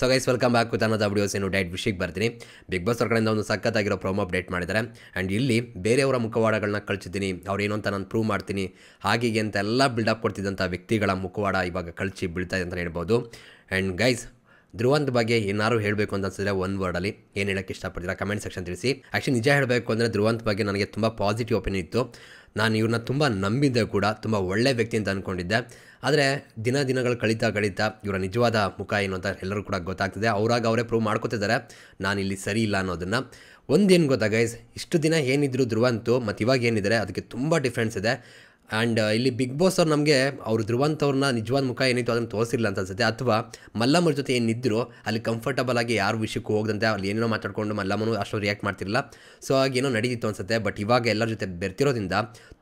So guys welcome back with ಅನ್ನೋದು videos ಏನು ಡೈಟ್ ವಿಷಯಕ್ಕೆ ಬರ್ತೀನಿ. ಬಿಗ್ ಬಾಸ್ ಅವ್ರ ಕಡೆಯಿಂದ ಒಂದು ಸಖತ್ತಾಗಿರೋ ಪ್ರೋಮೋ ಅಪ್ಡೇಟ್ ಮಾಡಿದ್ದಾರೆ. ಆ್ಯಂಡ್ ಇಲ್ಲಿ ಬೇರೆಯವರ ಮುಖವಾಡಗಳನ್ನ ಕಳಿಸಿದ್ದೀನಿ, ಅವ್ರು ಏನು ಅಂತ ನಾನು ಪ್ರೂವ್ ಮಾಡ್ತೀನಿ ಹಾಗೆ ಅಂತ ಎಲ್ಲ ಬಿಲ್ಡಪ್ ಕೊಡ್ತಿದ್ದಂಥ ವ್ಯಕ್ತಿಗಳ ಮುಖವಾಡ ಇವಾಗ ಕಳಿಸಿ ಬೀಳ್ತಾ ಇದೆ ಅಂತ ಹೇಳ್ಬೋದು. ಆ್ಯಂಡ್ ಗೈಸ್ ಧ್ರುವಂತ್ ಬಗ್ಗೆ ಏನಾದ್ರು ಹೇಳಬೇಕು ಅಂತ ಅನ್ಸಿದ್ರೆ ಒಂದು ವರ್ಡಲ್ಲಿ ಏನು ಹೇಳೋಕ್ಕೆ ಇಷ್ಟಪಡ್ತೀರಾ ಕಮೆಂಟ್ ಸೆಕ್ಷನ್ ತಿಳಿಸಿ. ಆ್ಯಕ್ಚುಲಿ ನಿಜ ಹೇಳಬೇಕು ಅಂದರೆ ಧ್ರುವಂತ್ ಬಗ್ಗೆ ನನಗೆ ತುಂಬ ಪಾಸಿಟಿವ್ ಒಪಿನಿಯನ್ ಇತ್ತು. ನಾನು ಇವ್ರನ್ನ ತುಂಬ ನಂಬಿದ್ದೆ ಕೂಡ, ತುಂಬ ಒಳ್ಳೆ ವ್ಯಕ್ತಿ ಅಂತ ಅಂದ್ಕೊಂಡಿದ್ದೆ. ಆದರೆ ದಿನಗಳು ಕಳೀತಾ ಇವರ ನಿಜವಾದ ಮುಖ ಏನು ಅಂತ ಎಲ್ಲರೂ ಕೂಡ ಗೊತ್ತಾಗ್ತಿದೆ. ಅವರೇ ಪ್ರೂವ್ ಮಾಡ್ಕೋತಿದ್ದಾರೆ ನಾನು ಇಲ್ಲಿ ಸರಿ ಇಲ್ಲ ಅನ್ನೋದನ್ನು. ಒಂದೇನು ಗೊತ್ತಾ ಗೈಸ್, ಇಷ್ಟು ದಿನ ಏನಿದ್ರು ಧ್ರುವಂತು ಮತ್ತು ಇವಾಗ ಏನಿದ್ದಾರೆ ಅದಕ್ಕೆ ತುಂಬ ಡಿಫ್ರೆನ್ಸ್ ಇದೆ. ಆ್ಯಂಡ್ ಇಲ್ಲಿ ಬಿಗ್ ಬಾಸ್ ಅವ್ರು ನಮಗೆ ಅವರು ಧ್ರುವಂತ್ ಅವ್ರನ್ನ ನಿಜವಾದ ಮುಖ ಏನಿತ್ತು ಅದನ್ನು ತೋರಿಸಿಲ್ಲ ಅಂತ ಅನ್ಸುತ್ತೆ. ಅಥವಾ ಮಲ್ಲಮ್ಮರ ಜೊತೆ ಏನಿದ್ರು ಅಲ್ಲಿ ಕಂಫರ್ಟಬಲ್ ಆಗಿ ಯಾರು ವಿಷಯಕ್ಕೂ ಹೋಗದಂತೆ ಅಲ್ಲಿ ಏನೇನೋ ಮಾತಾಡ್ಕೊಂಡು ಮಲ್ಲಮ್ಮನು ಅಷ್ಟು ರಿಯಾಕ್ಟ್ ಮಾಡ್ತಿರಲಿಲ್ಲ. ಸೊ ಆಗೇನೋ ನಡೀತಿತ್ತು ಅನ್ಸುತ್ತೆ. ಬಟ್ ಇವಾಗ ಎಲ್ಲರ ಜೊತೆ ಬೆರ್ತಿರೋದ್ರಿಂದ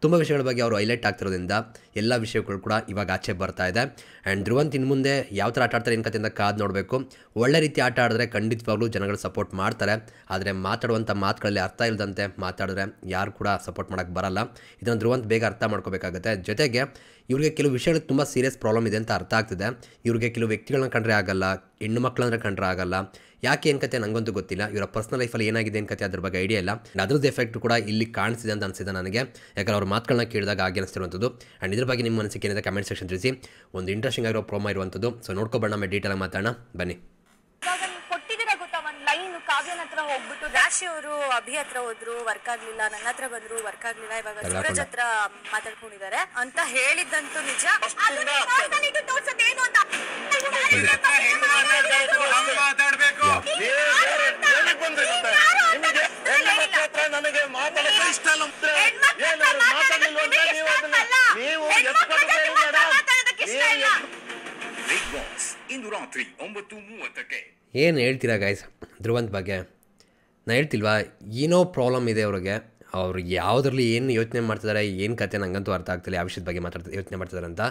ತುಂಬ ವಿಷಯಗಳ ಬಗ್ಗೆ ಅವರು ಹೈಲೈಟ್ ಆಗ್ತಿರೋದ್ರಿಂದ ಎಲ್ಲ ವಿಷಯಗಳು ಕೂಡ ಇವಾಗ ಆಚೆ ಬರ್ತಾ ಇದೆ. ಆ್ಯಂಡ್ ಧ್ರುವಂತ್ ಇನ್ನು ಮುಂದೆ ಯಾವ ಥರ ಆಟ ಆಡ್ತಾರೆ ಕತೆಯಿಂದ ಕಾದು ನೋಡಬೇಕು. ಒಳ್ಳೆ ರೀತಿ ಆಟ ಆಡಿದ್ರೆ ಖಂಡಿತವಾಗ್ಲೂ ಜನಗಳು ಸಪೋರ್ಟ್ ಮಾಡ್ತಾರೆ. ಆದರೆ ಮಾತಾಡುವಂಥ ಮಾತುಗಳಲ್ಲಿ ಅರ್ಥ ಇಲ್ಲದಂತೆ ಮಾತಾಡಿದ್ರೆ ಯಾರು ಕೂಡ ಸಪೋರ್ಟ್ ಮಾಡೋಕ್ಕೆ ಬರಲ್ಲ. ಇದನ್ನು ಧ್ರುವಂತ್ ಬೇಗ ಅರ್ಥ ಮಾಡ್ಕೋಬೇಕಾಗುತ್ತೆ. ಜೊತೆಗೆ ಇವ್ರಿಗೆ ಕೆಲವು ವಿಷಯಗಳು ತುಂಬ ಸೀರಿಯಸ್ ಪ್ರಾಬ್ಲಮ್ ಇದೆ ಅಂತ ಅರ್ಥ ಆಗ್ತಿದೆ. ಇವ್ರಿಗೆ ಕೆಲವು ವ್ಯಕ್ತಿಗಳನ್ನ ಕಂಡ್ರೆ ಆಗಲ್ಲ, ಹೆಣ್ಣು ಮಕ್ಕಳಂದ್ರೆ ಕಂಡ್ರೆ ಆಗಲ್ಲ. ಯಾಕೆ ಏನು ಕತೆ ನನಗಂತೂ ಗೊತ್ತಿಲ್ಲ. ಇವರ ಪರ್ಸನಲ್ ಲೈಫಲ್ಲಿ ಏನಾಗಿದೆ ಏನು ಕತೆ ಅದ್ರ ಬಗ್ಗೆ ಐಡಿಯಾ ಇಲ್ಲ. ಅದ್ರದ್ದು ಎಫೆಕ್ಟ್ ಕೂಡ ಇಲ್ಲಿ ಕಾಣಿಸಿದೆ ಅಂತ ಅನಿಸಿದೆ ನನಗೆ. ಯಾಕಂದ್ರೆ ಅವ್ರ ಮಾತುಗಳನ್ನ ಕೇಳಿದಾಗ ಹಾಗೆ ಅನಿಸ್ತಿರುವಂಥದ್ದು. ಆ್ಯಂಡ್ ಇದ್ರ ಬಗ್ಗೆ ನಿಮ್ಮ ಮನಸ್ಸಿಗೆ ಏನಿದೆ ಕಮೆಂಟ್ ಸೆಕ್ಷನ್ ತಿಳಿಸಿ. ಒಂದು ಇಂಟ್ರೆಸ್ಟಿಂಗ್ ಆಗಿರೋ ಪ್ರೋಮೋ ಇರುವಂಥದ್ದು. ಸೊ ನೋಡ್ಕೊಬೇಡ, ನಮ್ಮ ಡೀಟೇಲ್ ಮಾತಾಡೋಣ ಬನ್ನಿ. ಕಾವ್ಯನ ಹತ್ರ ಹೋಗ್ಬಿಟ್ಟು ರಾಶಿ ಅವರು ಅಭಿ ಹತ್ರ ಹೋದ್ರು, ವರ್ಕ್ ಆಗ್ಲಿಲ್ಲ. ನನ್ನ ಹತ್ರ ಬಂದ್ರು, ವರ್ಕ್ ಆಗ್ಲಿಲ್ಲ. ಇವಾಗ ಸೂರಜ್ ಹತ್ರ ಮಾತಾಡ್ಕೊಂಡಿದ್ದಾರೆ ಅಂತ ಹೇಳಿದ್ದಂತೂ ನಿಜ. ಏನು ಹೇಳ್ತೀರಾ ಗೈಸ್ ಧ್ರುವಂತ್ ಬಗ್ಗೆ? ನಾನು ಹೇಳ್ತಿಲ್ವಾ, ಏನೋ ಪ್ರಾಬ್ಲಮ್ ಇದೆ ಅವ್ರಿಗೆ. ಅವ್ರು ಯಾವುದ್ರಲ್ಲಿ ಏನು ಯೋಚನೆ ಮಾಡ್ತಿದ್ದಾರೆ, ಏನು ಕತೆ ನನಗಂತೂ ಅರ್ಥ ಆಗ್ತಿಲ್ಲ ಯಾವ ವಿಷಯದ ಬಗ್ಗೆ ಯೋಚನೆ ಮಾಡ್ತಿದ್ದಾರೆ ಅಂತ.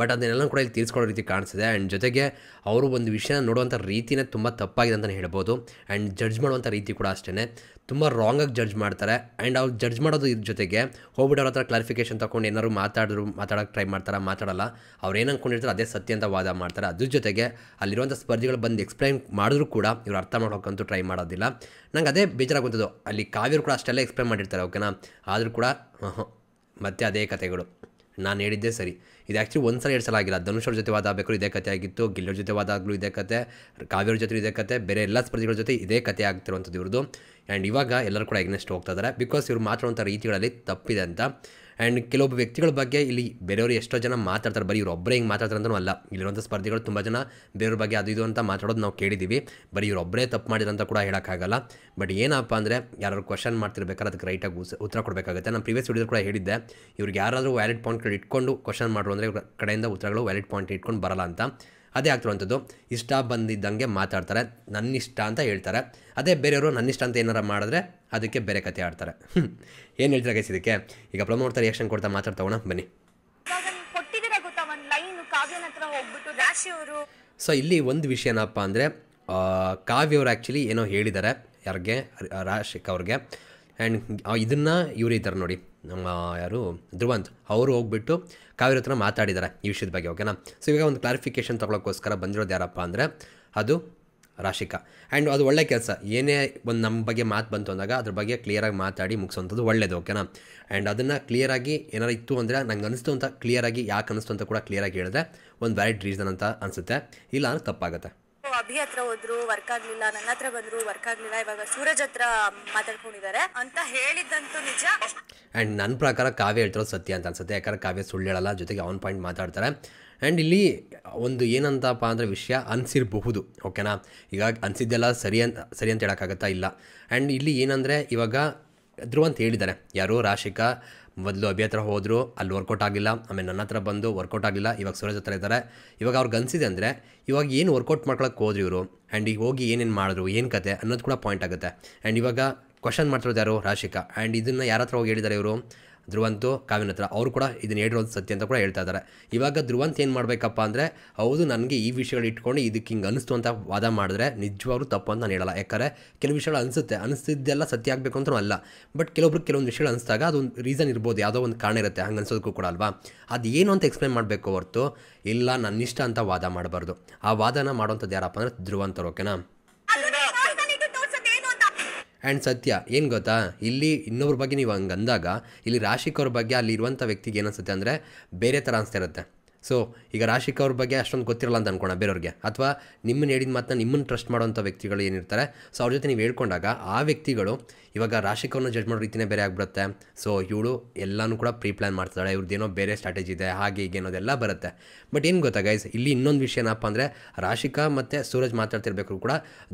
ಬಟ್ ಅದನ್ನೆಲ್ಲ ಕೂಡ ಇಲ್ಲಿ ತಿಳಿಸ್ಕೊಳ್ಳೋ ರೀತಿ ಕಾಣಿಸ್ತಿದೆ. ಆ್ಯಂಡ್ ಜೊತೆಗೆ ಅವರು ಒಂದು ವಿಷಯನ ನೋಡುವಂಥ ರೀತಿನೇ ತುಂಬ ತಪ್ಪಾಗಿದೆ ಅಂತಲೇ ಹೇಳ್ಬೋದು. ಆ್ಯಂಡ್ ಜಡ್ಜ್ ಮಾಡುವಂಥ ರೀತಿ ಕೂಡ ಅಷ್ಟೇ ತುಂಬ ರಾಂಗಾಗಿ ಜಡ್ಜ್ ಮಾಡ್ತಾರೆ. ಆ್ಯಂಡ್ ಅವ್ರು ಜಡ್ಜ್ ಮಾಡೋದು ಇದ್ರ ಜೊತೆಗೆ ಹೋಗ್ಬಿಟ್ಟು ಅವ್ರ ಹತ್ರ ಕ್ಲಾರಿಫಿಕೇಷನ್ ತೊಗೊಂಡು ಏನಾದ್ರು ಮಾತಾಡೋಕ್ಕೆ ಟ್ರೈ ಮಾಡ್ತಾರೆ, ಮಾತಾಡಲ್ಲ. ಅವ್ರು ಏನು ಅಂದ್ಕೊಂಡಿರ್ತಾರೆ ಅದೇ ಸತ್ಯ ಅಂತ ವಾದ ಮಾಡ್ತಾರೆ. ಅದ್ರ ಜೊತೆಗೆ ಅಲ್ಲಿರುವಂಥ ಸ್ಪರ್ಧಿಗಳು ಬಂದು ಎಕ್ಸ್ಪ್ಲೈನ್ ಮಾಡಿದ್ರು ಕೂಡ ಇವ್ರು ಅರ್ಥ ಮಾಡೋಕ್ಕಂತೂ ಟ್ರೈ ಮಾಡೋದಿಲ್ಲ. ನಂಗೆ ಅದೇ ಬೇಜಾರಾಗುವಂಥದ್ದು. ಅಲ್ಲಿ ಕಾವ್ಯರು ಕೂಡ ಅಷ್ಟೆಲ್ಲ ಎಕ್ಸ್ಪ್ಲೈನ್ ಮಾಡಿರ್ತಾರೆ ಓಕೆನಾ, ಆದರೂ ಕೂಡ ಮತ್ತೆ ಅದೇ ಕತೆಗಳು. ನಾನು ಹೇಳಿದ್ದೆ ಸರಿ. ಇದು ಆ್ಯಕ್ಚುಲಿ ಒಂದು ಸಲ 2 ಸಲ ಆಗಿಲ್ಲ. ಧನುಷ್ ಅವ್ರ ಜೊತೆ ವಾದ ಆಗಬೇಕು ಇದೇ ಕತೆ ಆಗಿತ್ತು, ಗಿಲ್ಲೋರ್ ಜೊತೆ ವಾದ ಆಗಲು ಇದೇ ಕತೆ, ಕಾವ್ಯರ ಜೊತೆ ಇದೇ ಕತೆ, ಬೇರೆ ಎಲ್ಲ ಸ್ಪರ್ಧಿಗಳ ಜೊತೆ ಇದೇ ಕತೆ ಆಗ್ತಿರುವಂಥದ್ದು ಇವ್ರದ್ದು. ಆ್ಯಂಡ್ ಇವಾಗ ಎಲ್ಲರೂ ಕೂಡ ಎಗ್ನೆಸ್ಟ್ ಹೋಗ್ತಾ ಇದ್ದಾರೆ ಬಿಕಾಸ್ ಇವ್ರು ಮಾತಾಡುವಂಥ ರೀತಿಗಳಲ್ಲಿ ತಪ್ಪಿದೆ ಅಂತ. ಆ್ಯಂಡ್ ಕೆಲವೊಬ್ಬ ವ್ಯಕ್ತಿಗಳ ಬಗ್ಗೆ ಇಲ್ಲಿ ಬೇರೆಯವರು ಎಷ್ಟೋ ಜನ ಮಾತಾಡ್ತಾರೆ, ಬರೀ ಇವರೊಬ್ಬರೇ ಹಿಂಗೆ ಮಾತಾಡ್ತಾರೆ ಅಂತಲೂ ಅಲ್ಲ. ಇಲ್ಲಿರುವಂಥ ಸ್ಪರ್ಧಿಗಳು ತುಂಬ ಜನ ಬೇರೆಯವ್ರ ಬಗ್ಗೆ ಅದು ಇದು ಅಂತ ಮಾತಾಡೋದು ನಾವು ಕೇಳಿದ್ದೀವಿ. ಬರೀ ಇವರೊಬ್ಬರೇ ತಪ್ಪು ಮಾಡಿದಂತ ಕೂಡ ಹೇಳೋಕ್ಕಾಗಲ್ಲ. ಬಟ್ ಏನಪ್ಪ ಅಂದರೆ ಯಾರು ಕ್ವಶನ್ ಮಾಡ್ತಿರ್ಬೇಕಾದ್ರೆ ಅದಕ್ಕೆ ರೈಟಾಗಿ ಉತ್ತರ ಕೊಡಬೇಕಾಗುತ್ತೆ. ನಾನು ಪ್ರೀವಿಯಸ್ ವಿಡಿಯೋ ಕೂಡ ಹೇಳಿದ್ದೆ, ಇವ್ರಿಗೆ ಯಾರಾದರೂ ವ್ಯಾಲಿಡ್ ಪಾಯಿಂಟ್ಗಳು ಇಟ್ಕೊಂಡು ಕ್ವಶನ್ ಮಾಡ್ರು ಅಂದರೆ ಇವ್ರ ಕಡೆಯಿಂದ ಉತ್ತರಗಳು ವ್ಯಾಲಿಡ್ ಪಾಯಿಂಟ್ ಇಟ್ಕೊಂಡು ಬರಲ್ಲ ಅಂತ. ಅದೇ ಆಗ್ತಿರುವಂಥದ್ದು. ಇಷ್ಟ ಬಂದಿದ್ದಂಗೆ ಮಾತಾಡ್ತಾರೆ, ನನ್ನಿಷ್ಟ ಅಂತ ಹೇಳ್ತಾರೆ. ಅದೇ ಬೇರೆಯವರು ನನ್ನಿಷ್ಟ ಅಂತ ಏನಾರು ಮಾಡಿದ್ರೆ ಅದಕ್ಕೆ ಬೇರೆ ಕತೆ ಆಡ್ತಾರೆ. ಏನು ಹೇಳ್ತಾರೆ ಗೈಸ್ ಇದಕ್ಕೆ? ಈಗ ಪ್ರಮೋ ನೋಡ್ತಾ ರಿಯಾಕ್ಷನ್ ಕೊಡ್ತಾ ಮಾತಾಡ್ತಗೋಣ ಬನ್ನಿ. ಸೊ ಇಲ್ಲಿ ಒಂದು ವಿಷಯ ಏನಪ್ಪ ಅಂದರೆ ಕಾವ್ಯವ್ರು ಆ್ಯಕ್ಚುಲಿ ಏನೋ ಹೇಳಿದ್ದಾರೆ ಯಾರಿಗೆ, ರಾಶಿಕ್ ಅವ್ರಿಗೆ. ಆ್ಯಂಡ್ ಇದನ್ನು ಇವರು ಇದ್ದಾರೆ ನೋಡಿ, ನಮ್ಮ ಯಾರು ಧ್ರುವಂತ್ ಅವರು ಹೋಗ್ಬಿಟ್ಟು ಕಾವ್ಯ ಹತ್ರ ಮಾತಾಡಿದ್ದಾರೆ ಈ ವಿಷಯದ ಬಗ್ಗೆ ಓಕೆನಾ. ಸೊ ಇವಾಗ ಒಂದು ಕ್ಲಾರಿಫಿಕೇಷನ್ ತೊಗೊಳಕ್ಕೋಸ್ಕರ ಬಂದಿರೋದು ಯಾರಪ್ಪ ಅಂದರೆ ಅದು ರಾಶಿಕಾ. ಆ್ಯಂಡ್ ಅದು ಒಳ್ಳೆ ಕೆಲಸ. ಏನೇ ಒಂದು ನಮ್ಮ ಬಗ್ಗೆ ಮಾತು ಬಂತು ಅಂದಾಗ ಅದ್ರ ಬಗ್ಗೆ ಕ್ಲಿಯರಾಗಿ ಮಾತಾಡಿ ಮುಗಿಸೋವಂಥದ್ದು ಒಳ್ಳೆಯದು ಓಕೆನಾ. ಆ್ಯಂಡ್ ಅದನ್ನು ಕ್ಲಿಯರಾಗಿ ಏನಾರು ಇತ್ತು ಅಂದರೆ ನಂಗೆ ಅನಿಸ್ತು ಅಂತ ಕ್ಲಿಯರಾಗಿ ಯಾಕೆ ಅನಿಸ್ತು ಅಂತ ಕೂಡ ಕ್ಲಿಯರಾಗಿ ಹೇಳಿದ್ರೆ ಒಂದು ವ್ಯಾಲಿಡ್ ರೀಸನ್ ಅಂತ ಅನಿಸುತ್ತೆ. ಇಲ್ಲ ಅಂದರೆ ತಪ್ಪಾಗುತ್ತೆ. ಅಭಿ ಹತ್ರ ಹೋದ್ರು, ವರ್ಕ್ ಆಗ್ಲಿಲ್ಲ. ನನ್ನ ಹತ್ರ ಬಂದ್ರು, ವರ್ಕ್ ಆಗ್ಲಿಲ್ಲ. ಇವಾಗ ಸೂರಜ್ ಹತ್ರ ಮಾತಾಡ್ಕೊಂಡಿದ್ದಾರೆ ಅಂತ ಹೇಳಿದ್ದಂತೂ ನಿಜ. ಆ್ಯಂಡ್ ನನ್ನ ಪ್ರಕಾರ ಕಾವ್ಯ ಹೇಳ್ತಿರೋದು ಸತ್ಯ ಅಂತ ಅನ್ಸುತ್ತೆ. ಯಾಕಂದ್ರೆ ಕಾವ್ಯ ಸುಳ್ಳು ಹೇಳಲ್ಲ, ಜೊತೆಗೆ ಆನ್ ಪಾಯಿಂಟ್ ಮಾತಾಡ್ತಾರೆ. ಆ್ಯಂಡ್ ಇಲ್ಲಿ ಒಂದು ಏನಂತಪ್ಪ ಅಂದರೆ ವಿಷಯ ಅನಿಸಿರಬಹುದು ಓಕೆನಾ. ಈಗ ಅನಿಸಿದ್ದೆಲ್ಲ ಸರಿ ಅಂತ ಹೇಳೋಕ್ಕಾಗತ್ತಾ? ಇಲ್ಲ. ಆ್ಯಂಡ್ ಇಲ್ಲಿ ಏನಂದರೆ ಇವಾಗ ಧ್ರುವಂತ್ ಹೇಳಿದ್ದಾರೆ, ಯಾರು ರಾಶಿಕಾ ಮೊದಲು ಅಭಿ ಹತ್ರ ಹೋದರು, ಅಲ್ಲಿ ವರ್ಕೌಟ್ ಆಗಲಿಲ್ಲ. ಆಮೇಲೆ ನನ್ನ ಹತ್ರ ಬಂದು ವರ್ಕೌಟ್ ಆಗಲಿಲ್ಲ. ಇವಾಗ ಸೂರಜ್ ಹತ್ರ ಇದ್ದಾರೆ. ಇವಾಗ ಅವ್ರಿಗೆ ಅನಿಸಿದೆ ಅಂದರೆ ಇವಾಗ ಏನು ವರ್ಕೌಟ್ ಮಾಡ್ಕೊಳಕ್ಕೆ ಹೋದ್ರಿ ಇವರು, ಆ್ಯಂಡ್ ಈಗ ಹೋಗಿ ಏನೇನು ಮಾಡಿದ್ರು, ಏನು ಕತೆ ಅನ್ನೋದು ಕೂಡ ಪಾಯಿಂಟ್ ಆಗುತ್ತೆ. ಆ್ಯಂಡ್ ಇವಾಗ ಕ್ವಶನ್ ಮಾಡ್ತಿರೋದು ಯಾರು? ರಾಶಿಕಾ. ಆ್ಯಂಡ್ ಇದನ್ನು ಯಾರ ಹತ್ರ ಹೋಗಿ ಹೇಳಿದ್ದಾರೆ ಇವರು? ಧ್ರುವಂತು ಕಾವ್ಯನ ಹತ್ರ. ಅವರು ಕೂಡ ಇದನ್ನು ಹೇಳಿರೋದು ಸತ್ಯ ಅಂತ ಕೂಡ ಹೇಳ್ತಾ ಇದ್ದಾರೆ. ಇವಾಗ ಧ್ರುವಂತ್ ಏನು ಮಾಡಬೇಕಪ್ಪ ಅಂದರೆ, ಹೌದು ನನಗೆ ಈ ವಿಷಯಗಳು ಇಟ್ಕೊಂಡು ಇದಕ್ಕೆ ಹಿಂಗೆ ಅನಿಸ್ತು ಅಂತ ವಾದ ಮಾಡಿದ್ರೆ ನಿಜವಾಗ್ಲೂ ತಪ್ಪು ಅಂತ ನಾನು ಹೇಳಲ್ಲ. ಯಾಕಂದರೆ ಕೆಲವು ವಿಷಯಗಳು ಅನಿಸ್ತಿದ್ದೆಲ್ಲ ಸತ್ಯ ಆಗಬೇಕು ಅಂತಲೂ ಅಲ್ಲ. ಬಟ್ ಕೆಲವೊಂದು ವಿಷಯಗಳು ಅನಿಸಿದಾಗ ಅದೊಂದು ರೀಸನ್ ಇರ್ಬೋದು, ಯಾವುದೋ ಒಂದು ಕಾರಣ ಇರುತ್ತೆ, ಹಂಗೆ ಅನ್ಸೋದಕ್ಕೂ ಕೂಡ ಅಲ್ವಾ. ಅದು ಏನು ಅಂತ ಎಕ್ಸ್ಪ್ಲೈನ್ ಮಾಡಬೇಕು ಹೊರತು ಇಲ್ಲ ನನ್ನಿಷ್ಟ ಅಂತ ವಾದ ಮಾಡಬಾರ್ದು. ಆ ವಾದನ ಮಾಡೋಂಥದ್ದು ಯಾರಪ್ಪ ಅಂದರೆ ಧ್ರುವಂತರು. ಓಕೆನಾ. ಆ್ಯಂಡ್ ಸತ್ಯ ಏನು ಗೊತ್ತಾ, ಇಲ್ಲಿ ಇನ್ನೊಬ್ರ ಬಗ್ಗೆ ನೀವು ಹಂಗೆ ಅಂದಾಗ ಇಲ್ಲಿ ರಾಶಿಕ್ ಅವ್ರ ಬಗ್ಗೆ ಅಲ್ಲಿ ಇರುವಂಥ ವ್ಯಕ್ತಿಗೆ ಏನಿಸುತ್ತೆ ಅಂದರೆ ಬೇರೆ ಥರ ಅನಿಸ್ತಾ ಇರುತ್ತೆ. ಸೊ ಈಗ ರಾಶಿಕ್ ಅವ್ರ ಬಗ್ಗೆ ಅಷ್ಟೊಂದು ಗೊತ್ತಿರಲ್ಲ ಅಂತ ಅನ್ಕೋಣ ಬೇರೆಯವ್ರಿಗೆ, ಅಥವಾ ನಿಮ್ಮನ್ನು ಹೇಳಿದ ಮಾತನ್ನ ನಿಮ್ಮನ್ನು ಟ್ರಸ್ಟ್ ಮಾಡೋಂಥ ವ್ಯಕ್ತಿಗಳು ಏನಿರ್ತಾರೆ, ಸೊ ಅವ್ರ ಜೊತೆ ನೀವು ಹೇಳ್ಕೊಂಡಾಗ ಆ ವ್ಯಕ್ತಿಗಳು ಇವಾಗ ರಾಶಿಕ್ ಅವ್ರನ್ನ ಜಡ್ಜ್ ಮಾಡೋ ರೀತಿಯೇ ಬೇರೆ ಆಗಿಬಿಡುತ್ತೆ. ಸೊ ಇವಳು ಎಲ್ಲನೂ ಕೂಡ ಪ್ರೀ ಪ್ಲ್ಯಾನ್ ಮಾಡ್ತಾಳೆ, ಇವ್ರದ್ದೇನೋ ಬೇರೆ ಸ್ಟ್ರಾಟಜಿ ಇದೆ, ಹಾಗೆ ಹೀಗೆ ಅನ್ನೋದೆಲ್ಲ ಬರುತ್ತೆ. ಬಟ್ ಏನು ಗೊತ್ತಾ ಗೈಸ್, ಇಲ್ಲಿ ಇನ್ನೊಂದು ವಿಷಯ ಏನಪ್ಪ ಅಂದರೆ, ರಾಶಿಕಾ ಮತ್ತು ಸೂರಜ್ ಮಾತಾಡ್ತಿರ್ಬೇಕು ಕೂಡ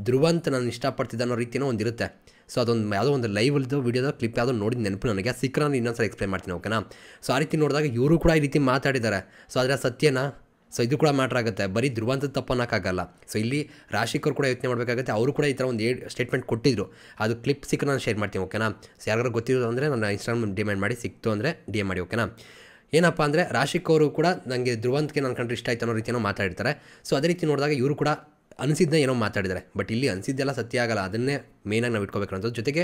ಧ್ರುವಂತ್ ನಾನು ಇಷ್ಟಪಡ್ತಿದ್ದ ಅನ್ನೋ ರೀತಿಯೋ ಒಂದಿರುತ್ತೆ. ಸೊ ಅದೊಂದು ಯಾವುದೋ ಒಂದು ಲೈವ್ದು ವೀಡಿಯೋದ ಕ್ಲಿಪ್ ಯಾವುದೋ ನೋಡಿದ ನೆನಪು ನನಗೆ ಸಿಕ್ಕರೆ ನಾನು ಇನ್ನೊಂದು ಸಲ ಎಕ್ಸ್ಪ್ಲೈನ್ ಮಾಡ್ತೀನಿ. ಓಕೆನಾ. ಸೊ ಆ ರೀತಿ ನೋಡಿದಾಗ ಇವರು ಕೂಡ ಈ ರೀತಿ ಮಾತಾಡಿದ್ದಾರೆ. ಸೊ ಆದರೆ ಸತ್ಯನಾ? ಸೊ ಇದು ಕೂಡ ಮ್ಯಾಟ್ರ್ ಆಗುತ್ತೆ, ಬರೀ ಧ್ರುವಂತದ ತಪ್ಪು ಅನ್ನೋಕ್ಕಾಗಲ್ಲ. ಸೊ ಇಲ್ಲಿ ರಾಶಿಕರು ಕೂಡ ಯೋಚನೆ ಮಾಡಬೇಕಾಗುತ್ತೆ. ಅವರು ಕೂಡ ಈ ಥರ ಒಂದು ಸ್ಟೇಟ್ಮೆಂಟ್ ಕೊಟ್ಟಿದ್ರು, ಅದು ಕ್ಲಿಪ್ ಸಿಕ್ಕರೆ ನಾನು ಶೇರ್ ಮಾಡ್ತೀನಿ. ಓಕೆನಾ. ಸೊ ಯಾರು ಗೊತ್ತಿರೋದು ಅಂದರೆ ನನ್ನ ಇನ್ಸ್ಟಾಗ್ರಾಮ್ ಡಿಮ್ಯಾಂಡ್ ಮಾಡಿ, ಸಿಕ್ತು ಅಂದರೆ ಡಿ ಎಮ್ ಮಾಡಿ. ಓಕೆನಾ. ಏನಪ್ಪ ಅಂದರೆ ರಾಶಿಕ್ ಅವರು ಕೂಡ ನನಗೆ ಧ್ರುವಂತ್ಗೆ ನನ್ನ ಕಂಡ್ರೆ ಇಷ್ಟ ಆಯ್ತು ಅನ್ನೋ ರೀತಿಯೋ ಮಾತಾಡಿರ್ತಾರೆ. ಸೊ ಅದೇ ರೀತಿ ನೋಡಿದಾಗ ಇವರು ಕೂಡ ಅನಿಸಿದ್ದನ್ನ ಏನೋ ಮಾತಾಡಿದ್ದಾರೆ. ಬಟ್ ಇಲ್ಲಿ ಅನಿಸಿದ್ದೆಲ್ಲ ಸತ್ಯ ಆಗಲ್ಲ, ಅದನ್ನೇ ಮೇಯ್ನಾಗಿ ನಾವು ಇಟ್ಕೋಬೇಕಂತ. ಜೊತೆಗೆ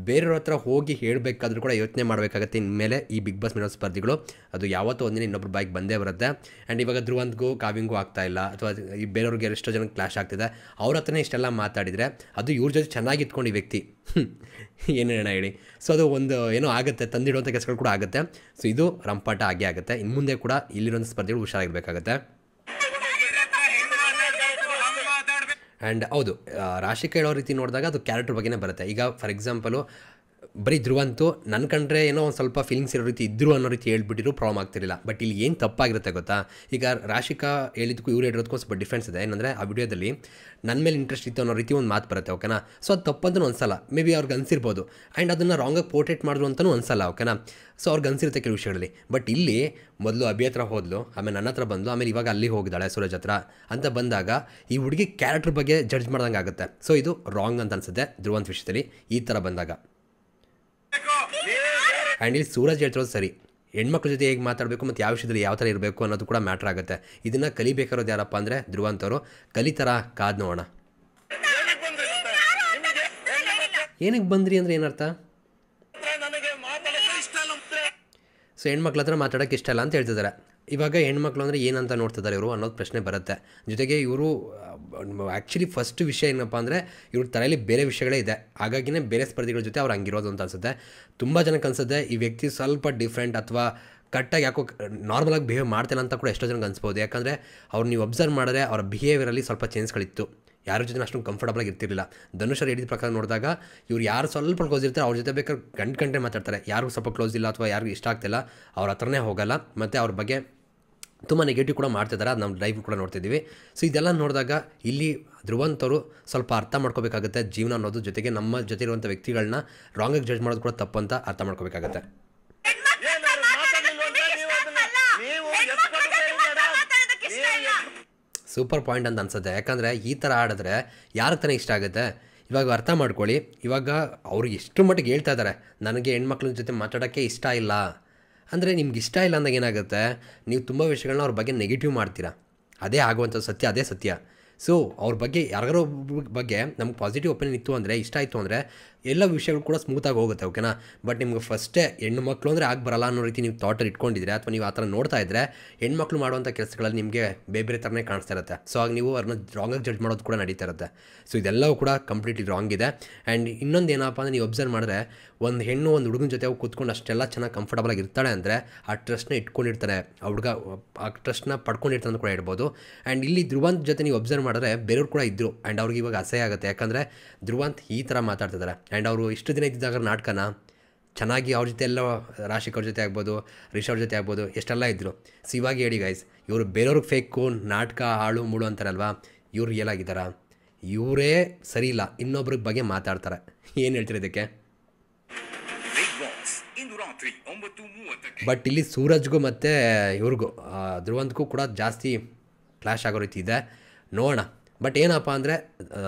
ಬೇರೆಯವ್ರ ಹತ್ರ ಹೋಗಿ ಹೇಳಬೇಕಾದ್ರೂ ಕೂಡ ಯೋಚನೆ ಮಾಡಬೇಕಾಗತ್ತೆ. ಇನ್ಮೇಲೆ ಈ ಬಿಗ್ ಬಾಸ್ ಮೀನೋ ಸ್ಪರ್ಧಿಗಳು ಅದು ಯಾವತ್ತೋ ಒಂದಿನ ಇನ್ನೊಬ್ರು ಬಾಯಿಗೆ ಬಂದೇ ಬರುತ್ತೆ. ಆ್ಯಂಡ್ ಇವಾಗ ಧ್ರುವಂತ್ಗೂ ಕಾವ್ಯಂಗೂ ಆಗ್ತಾ ಇಲ್ಲ, ಅಥವಾ ಈ ಬೇರೆಯವ್ರಿಗೆ ಎಷ್ಟೋ ಜನ ಕ್ಲಾಶ್ ಆಗ್ತಿದೆ, ಅವ್ರ ಹತ್ರನೇ ಇಷ್ಟೆಲ್ಲ ಮಾತಾಡಿದರೆ ಅದು ಇವ್ರ ಜೊತೆ ಚೆನ್ನಾಗಿ ಇಟ್ಕೊಂಡು ಈ ವ್ಯಕ್ತಿ ಏನೇನ ಹೇಳಿ. ಸೊ ಅದು ಒಂದು ಏನೋ ಆಗುತ್ತೆ, ತಂದಿಡುವಂಥ ಕೆಲಸಗಳು ಕೂಡ ಆಗುತ್ತೆ. ಸೊ ಇದು ರಂಪಾಟ ಆಗೇ ಆಗುತ್ತೆ. ಇನ್ನು ಮುಂದೆ ಕೂಡ ಇಲ್ಲಿರೋ ಸ್ಪರ್ಧಿಗಳು ಹುಷಾರಾಗಿರಬೇಕಾಗತ್ತೆ. ಆ್ಯಂಡ್ ಹೌದು, ರಾಶಿಕ ಹೇಳೋ ರೀತಿ ನೋಡಿದಾಗ ಅದು ಕ್ಯಾರೆಕ್ಟರ್ ಬಗ್ಗೆನೇ ಬರುತ್ತೆ. ಈಗ ಫಾರ್ ಎಕ್ಸಾಂಪಲು ಬರೀ ಧ್ರುವಂತು ನನ್ನ ಕಂಡ್ರೆ ಏನೋ ಒಂದು ಸ್ವಲ್ಪ ಫೀಲಿಂಗ್ಸ್ ಇರೋ ರೀತಿ ಇದ್ದರು ಅನ್ನೋ ರೀತಿ ಹೇಳ್ಬಿಟ್ಟಿದ್ರು ಪ್ರಾಬ್ಲಮ್ ಆಗ್ತಿರಲಿಲ್ಲ. ಬಟ್ ಇಲ್ಲಿ ಏನು ತಪ್ಪಾಗಿರುತ್ತೆ ಗೊತ್ತಾ, ಈಗ ರಾಶಿಕಾ ಹೇಳಿದ್ದಕ್ಕೂ ಇವ್ರು ಹೇಳಿರೋದಕ್ಕೂ ಸ್ವಲ್ಪ ಡಿಫ್ರೆನ್ಸ್ ಇದೆ. ಏನಂದರೆ ಆ ವಿಡಿಯೋದಲ್ಲಿ ನನ್ನ ಮೇಲೆ ಇಂಟ್ರೆಸ್ಟ್ ಇತ್ತು ಅನ್ನೋ ರೀತಿ ಒಂದು ಮಾತು ಬರುತ್ತೆ. ಓಕೆನಾ. ಸೊ ಅದು ತಪ್ಪಂತೂ ಅನ್ಸಲ್ಲ, ಮೇ ಬಿ ಅವ್ರಿಗೆ ಅನಿಸಿರ್ಬೋದು. ಆ್ಯಂಡ್ ಅದನ್ನು ರಾಂಗಾಗಿ ಪೋರ್ಟ್ರೇಟ್ ಮಾಡಿದ್ರು ಅಂತಲೂ ಅನ್ಸಲ್ಲ. ಓಕೆನಾ. ಸೊ ಅವ್ರಿಗೆ ಅನಿಸಿರುತ್ತೆ ಕೆಲವು ವಿಷಯಗಳಲ್ಲಿ. ಬಟ್ ಇಲ್ಲಿ ಮೊದಲು ಅಭಿ ಹತ್ರ ಹೋದ್ಲು, ಆಮೇಲೆ ನನ್ನ ಹತ್ರ ಬಂದು, ಆಮೇಲೆ ಇವಾಗ ಅಲ್ಲಿ ಹೋಗಿದ್ದಾಳೆ ಸೂರಜ್ ಹತ್ರ ಅಂತ ಬಂದಾಗ ಈ ಹುಡುಗಿ ಕ್ಯಾರೆಕ್ಟರ್ ಬಗ್ಗೆ ಜಡ್ಜ್ ಮಾಡ್ದಂಗೆ ಆಗುತ್ತೆ. ಸೊ ಇದು ರಾಂಗ್ ಅಂತ ಅನಿಸುತ್ತೆ ಧ್ರುವಂತ್ ವಿಷಯದಲ್ಲಿ ಈ ಥರ ಬಂದಾಗ. ಆ್ಯಂಡ್ ಇಲ್ಲಿ ಸೂರಜ್ ಹೇಳ್ತಿರೋದು ಸರಿ, ಹೆಣ್ಮಕ್ಳ ಜೊತೆ ಹೇಗೆ ಮಾತಾಡಬೇಕು ಮತ್ತು ಯಾವ ವಿಷಯದಲ್ಲಿ ಯಾವ ಥರ ಇರಬೇಕು ಅನ್ನೋದು ಕೂಡ ಮ್ಯಾಟ್ರ್ ಆಗುತ್ತೆ. ಇದನ್ನು ಕಲಿಬೇಕಾರೋದು ಯಾರಪ್ಪ ಅಂದರೆ ಧ್ರುವಂತ್ ಅವರು. ಕಲಿತಾರ ಕಾದ್ ನೋಡೋಣ. ಏನಕ್ಕೆ ಬಂದ್ರಿ ಅಂದರೆ ಏನರ್ಥ? ಸೊ ಹೆಣ್ಮಕ್ಳ ಹತ್ರ ಮಾತಾಡೋಕ್ಕೆ ಇಷ್ಟ ಇಲ್ಲ ಅಂತ ಹೇಳ್ತಿದ್ದಾರೆ. ಇವಾಗ ಹೆಣ್ಮಕ್ಳು ಅಂದರೆ ಏನಂತ ನೋಡ್ತಿದ್ದಾರೆ ಇವರು ಅನ್ನೋದು ಪ್ರಶ್ನೆ ಬರುತ್ತೆ. ಜೊತೆಗೆ ಇವರು ಆ್ಯಕ್ಚುಲಿ ಫಸ್ಟ್ ವಿಷಯ ಏನಪ್ಪ ಅಂದರೆ ಇವ್ರ ತಲೆಯಲ್ಲಿ ಬೇರೆ ವಿಷಯಗಳೇ ಇದೆ. ಹಾಗಾಗಿನೇ ಬೇರೆ ಸ್ಪರ್ಧಿಗಳ ಜೊತೆ ಅವ್ರು ಹಂಗಿರೋದು ಅಂತ ಅನಿಸುತ್ತೆ. ತುಂಬ ಜನಕ್ಕೆ ಅನಿಸುತ್ತೆ ಈ ವ್ಯಕ್ತಿ ಸ್ವಲ್ಪ ಡಿಫ್ರೆಂಟ್ ಅಥವಾ ಕಟ್ಟಾಗಿ ಯಾಕೋ ನಾರ್ಮಲಾಗಿ ಬಿಹೇವ್ ಮಾಡ್ತಿಲ್ಲ ಅಂತ ಕೂಡ ಎಷ್ಟೋ ಜನಕ್ಕೆ ಅನಿಸ್ಬೋದು. ಯಾಕಂದರೆ ಅವ್ರು ನೀವು ಅಬ್ಸರ್ವ್ ಮಾಡಿದ್ರೆ ಅವರ ಬಿಹೇವಿಯರಲ್ಲಿ ಸ್ವಲ್ಪ ಚೇಂಜ್ಗಳಿತ್ತು. ಯಾರ ಜೊತೆ ಅಷ್ಟೊಂದು ಕಂಫರ್ಟಬಲಾಗಿ ಇರ್ತಿರಲಿಲ್ಲ. ಧನುಷ್ ಹೇಳಿದ ಪ್ರಕಾರ ನೋಡಿದಾಗ ಇವ್ರು ಯಾರು ಸ್ವಲ್ಪ ಕ್ಲೋಸ್ ಇರ್ತಾರೆ ಅವ್ರ ಜೊತೆ ಬೇಕಾದ್ರೆ ಗಂಟೆ ಮಾತಾಡ್ತಾರೆ. ಯಾರಿಗೂ ಸ್ವಲ್ಪ ಕ್ಲೋಸ್ ಇಲ್ಲ ಅಥವಾ ಯಾರಿಗೂ ಇಷ್ಟ ಆಗ್ತಿಲ್ಲ ಅವ್ರ ಹತ್ರನೇ ಹೋಗಲ್ಲ, ಮತ್ತು ಅವ್ರ ಬಗ್ಗೆ ತುಂಬ ನೆಗೆಟಿವ್ ಕೂಡ ಮಾಡ್ತಿದ್ದಾರೆ. ಅದು ನಾವು ಲೈವ್ ಕೂಡ ನೋಡ್ತಿದ್ದೀವಿ. ಸೊ ಇದೆಲ್ಲ ನೋಡಿದಾಗ ಇಲ್ಲಿ ಧ್ರುವಂತ್ ಅವರು ಸ್ವಲ್ಪ ಅರ್ಥ ಮಾಡ್ಕೋಬೇಕಾಗುತ್ತೆ ಜೀವನ ಅನ್ನೋದು. ಜೊತೆಗೆ ನಮ್ಮ ಜೊತೆ ಇರುವಂಥ ವ್ಯಕ್ತಿಗಳನ್ನ ರಾಂಗಾಗಿ ಜಡ್ಜ್ ಮಾಡೋದು ಕೂಡ ತಪ್ಪು ಅಂತ ಅರ್ಥ ಮಾಡ್ಕೋಬೇಕಾಗತ್ತೆ. ಸೂಪರ್ ಪಾಯಿಂಟ್ ಅಂತ ಅನ್ಸುತ್ತೆ. ಯಾಕಂದರೆ ಈ ಥರ ಆಡಿದ್ರೆ ಯಾರಿಗೆ ತಾನೇ ಇಷ್ಟ ಆಗುತ್ತೆ? ಇವಾಗ ಅರ್ಥ ಮಾಡ್ಕೊಳ್ಳಿ, ಇವಾಗ ಅವರು ಎಷ್ಟು ಮಟ್ಟಿಗೆ ಹೇಳ್ತಾ ಇದ್ದಾರೆ ನನಗೆ ಹೆಣ್ಮಕ್ಳ ಜೊತೆ ಮಾತಾಡೋಕ್ಕೆ ಇಷ್ಟ ಇಲ್ಲ ಅಂದರೆ, ನಿಮ್ಗೆ ಇಷ್ಟ ಇಲ್ಲ ಅಂದಾಗ ಏನಾಗುತ್ತೆ, ನೀವು ತುಂಬ ವಿಷಯಗಳನ್ನ ಅವ್ರ ಬಗ್ಗೆ ನೆಗೆಟಿವ್ ಮಾಡ್ತೀರಾ. ಅದೇ ಆಗುವಂಥ ಸತ್ಯ, ಅದೇ ಸತ್ಯ. ಸೊ ಅವ್ರ ಬಗ್ಗೆ ಯಾರಿಗಾರೋ ಬಗ್ಗೆ ನಮ್ಗೆ ಪಾಸಿಟಿವ್ ಒಪಿನಿಯನ್ ಇತ್ತು ಅಂದರೆ, ಇಷ್ಟ ಆಯಿತು ಅಂದರೆ ಎಲ್ಲ ವಿಷಯಗಳು ಕೂಡ ಸ್ಮೂತಾಗಿ ಹೋಗುತ್ತೆ. ಓಕೆನಾ. ಬಟ್ ನಿಮ್ಗೆ ಫಸ್ಟೇ ಹೆಣ್ಣು ಮಕ್ಕಳು ಅಂದರೆ ಆಗಿ ಬರಲ್ಲ ಅನ್ನೋ ರೀತಿ ನೀವು ಥಾಟಲ್ಲಿ ಇಟ್ಕೊಂಡಿದ್ರೆ, ಅಥವಾ ನೀವು ಆ ಥರ ನೋಡ್ತಾ ಇದ್ದರೆ ಹೆಣ್ಮಕ್ಳು ಮಾಡುವಂಥ ಕೆಲಸಗಳಲ್ಲಿ ನಿಮಗೆ ಬೇರೆ ಥರನೇ ಕಾಣಿಸ್ತಾ ಇರುತ್ತೆ. ಸೊ ಆಗ ನೀವು ಅವ್ರನ್ನ ರಾಂಗಾಗಿ ಜಡ್ಜ್ ಮಾಡೋದು ಕೂಡ ನಡೀತಾ ಇರುತ್ತೆ. ಸೊ ಇದೆಲ್ಲವೂ ಕೂಡ ಕಂಪ್ಲೀಟ್ಲಿ ರಾಂಗ್ ಇದೆ. ಆ್ಯಂಡ್ ಇನ್ನೊಂದು ಏನಪ್ಪ ಅಂದರೆ, ನೀವು ಅಬ್ಸರ್ವ್ ಮಾಡಿದ್ರೆ ಒಂದು ಹೆಣ್ಣು ಒಂದು ಹುಡುಗನ ಜೊತೆ ಕೂತ್ಕೊಂಡು ಅಷ್ಟೆಲ್ಲ ಚೆನ್ನಾಗಿ ಕಂಫರ್ಟಬಲಾಗಿ ಇರ್ತಾಳೆ ಅಂದರೆ ಆ ಟ್ರಸ್ಟ್ನ ಇಟ್ಕೊಂಡಿರ್ತಾನೆ, ಆ ಹುಡುಗ ಆ ಟ್ರಸ್ಟ್ನ ಪಡ್ಕೊಂಡಿರ್ತಾನೆ ಅಂತ ಕೂಡ ಹೇಳ್ಬೋದು. ಆ್ಯಂಡ್ ಇಲ್ಲಿ ಧ್ರುವಂತ್ ಜೊತೆ ನೀವು ಅಬ್ಸರ್ವ್ ಮಾಡಿದ್ರೆ ಬೇರೆಯವ್ರು ಕೂಡ ಇದ್ದರು. ಆ್ಯಂಡ್ ಅವ್ರಿಗೆ ಇವಾಗ ಅಸಹ್ಯ ಆಗುತ್ತೆ. ಯಾಕಂದರೆ ಧ್ರುವಂತ್ ಈ ಥರ ಮಾತಾಡ್ತಿದ್ದಾರೆ. ಆ್ಯಂಡ್ ಅವರು ಇಷ್ಟು ದಿನ ಇದ್ದಿದ್ದಾಗ ನಾಟಕನ ಚೆನ್ನಾಗಿ ಅವ್ರ ಜೊತೆ ಎಲ್ಲ ರಾಶಿಕ್ ಅವ್ರ ಜೊತೆ ಆಗ್ಬೋದು, ರಿಷ್ ಅವ್ರ ಜೊತೆ ಆಗ್ಬೋದು, ಎಷ್ಟೆಲ್ಲ ಇದ್ದರು. ಸೊ ಇವಾಗ ಹೇಳಿ ಗೈಸ್, ಇವರು ಬೇರೆಯವ್ರಿಗೆ ಫೇಕು, ನಾಟಕ ಹಾಳು ಮೂಳು ಅಂತಾರಲ್ವಾ, ಇವ್ರು ಏನಾಗಿದ್ದಾರ? ಇವರೇ ಸರಿ ಇಲ್ಲ, ಇನ್ನೊಬ್ರ ಬಗ್ಗೆ ಮಾತಾಡ್ತಾರೆ. ಏನು ಹೇಳ್ತೀರಿ ಇದಕ್ಕೆ? ಬಟ್ ಇಲ್ಲಿ ಸೂರಜ್ಗೂ ಮತ್ತು ಇವ್ರಿಗೂ ಧ್ರುವಂತ್ಗೂ ಕೂಡ ಜಾಸ್ತಿ ಕ್ಲಾಶ್ ಆಗೋ ರೀತಿ ಇದೆ, ನೋಡೋಣ. ಬಟ್ ಏನಪ್ಪ ಅಂದರೆ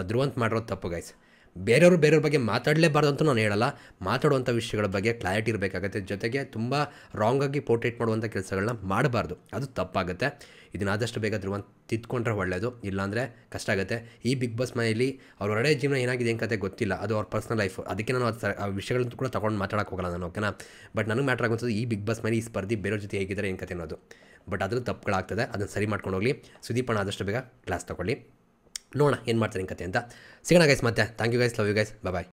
ಧ್ರುವಂತ್ ಮಾಡಿರೋದು ತಪ್ಪು ಗೈಸ್. ಬೇರೆಯವ್ರ ಬಗ್ಗೆ ಮಾತಾಡಲೇಬಾರ್ದು ಅಂತ ನಾನು ಹೇಳಲ್ಲ, ಮಾತಾಡುವಂಥ ವಿಷಯಗಳ ಬಗ್ಗೆ ಕ್ಲಾರಿಟಿ ಇರಬೇಕಾಗತ್ತೆ. ಜೊತೆಗೆ ತುಂಬ ರಾಂಗಾಗಿ ಪೋರ್ಟ್ರೇಟ್ ಮಾಡುವಂಥ ಕೆಲಸಗಳನ್ನ ಮಾಡಬಾರ್ದು, ಅದು ತಪ್ಪಾಗುತ್ತೆ. ಇದನ್ನ ಆದಷ್ಟು ಬೇಗ ಧ್ರುವನ್ ತಿದ್ಕೊಂಡ್ರೆ ಒಳ್ಳೆಯದು, ಇಲ್ಲಾಂದರೆ ಕಷ್ಟ ಆಗುತ್ತೆ. ಈ ಬಿಗ್ ಬಾಸ್ ಮನೆಯಲ್ಲಿ ಅವ್ರ ಹೊರಗಡೆ ಜೀವನ ಏನಾಗಿದೆ ಏನು ಕತೆ ಗೊತ್ತಿಲ್ಲ, ಅದು ಅವ್ರ ಪರ್ಸ್ನಲ್ ಲೈಫ್. ಅದಕ್ಕೆ ನಾನು ಆ ವಿಷಯಗಳನ್ನ ಕೂಡ ತೊಗೊಂಡು ಮಾತಾಡೋಕೆ ಹೋಗಲ್ಲ ನಾನು, ಓಕೆನಾ. ಬಟ್ ನನಗೆ ಮ್ಯಾಟ್ರ್ ಆಗುವಂಥದ್ದು ಈ ಬಿಗ್ ಬಾಸ್ ಮನೆ ಈ ಸ್ಪರ್ಧಿ ಬೇರೆಯವ್ರ ಜೊತೆ ಹೇಗಿದ್ದಾರೆ ಏನು ಕತೆ ಅನ್ನೋದು. ಬಟ್ ಅದ್ರ ತಪ್ಪುಗಳಾಗ್ತದೆ, ಅದನ್ನು ಸರಿ ಮಾಡ್ಕೊಂಡು ಹೋಗಲಿ. ಸುದೀಪಣ್ಣ ಆದಷ್ಟು ಬೇಗ ಕ್ಲಾಸ್ ತೊಗೊಳ್ಳಿ, ನೋಡೋಣ ಏನು ಮಾಡ್ತಾರೆ ಏನು ಕತೆ ಅಂತ. ಸಿಗೋಣ ಗೈಸ್ ಮತ್ತೆ. Thank you guys, love you guys, bye.